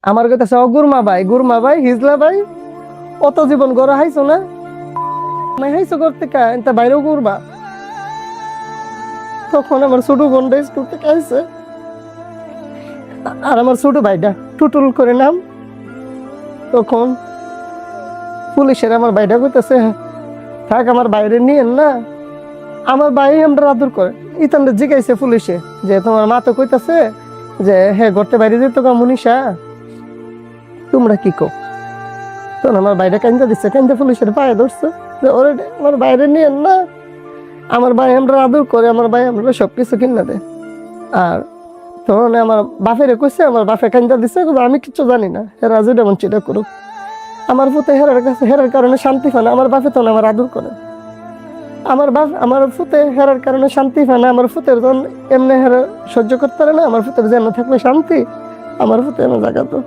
আমার কাছে গুরমা ভাই হিজলা ভাই অত জীবন গড়া হাইছো না হাইছো করতে কা বাইরেও করবা। তখন আমার ছোট বোনটা স্কুল থেকে আইছে, আর আমার ছোট ভাইটা টুটুল করে নাম। তখন পুলিশের আমার ভাইটা কইতেছে থাক আমার বাইরে নিয়েন না। আমার ভাই আমরা আদর করে ইতানটা জিগাইছে পুলিশে যে তোমার মা তো কইতাছে যে হ্যাঁ ঘরতে বাইরে যেত মনীষা, তোমরা কি কো? তখন আমার ভাইটা কান্দা দিচ্ছে, কান্দা পুলিশের পায়ে ধরছে যে ওরে আমার বাইরে নিয়েন না। আমার ভাই আমরা আদর করে, আমার ভাই আমরা সবকিছু কিনা দেয়। আর তখন আমার বাপেরে কইছে, আমার বাপে কান্দা দিচ্ছে আমি কিচ্ছু জানি না, হেরা যেটা মন সেটা করুক। আমার ফুতে হেরার কাছে হেরার কারণে শান্তি পায় না, আমার বাপে তখন আমার আদর করে। আমার ফুতে হেরার কারণে শান্তি পায় না, আমার ফুতের যখন এমনি হেরা সহ্য করতে পারে না, আমার ফুতের যেন থাকলে শান্তি, আমার ফুতে এমন জায়গা তো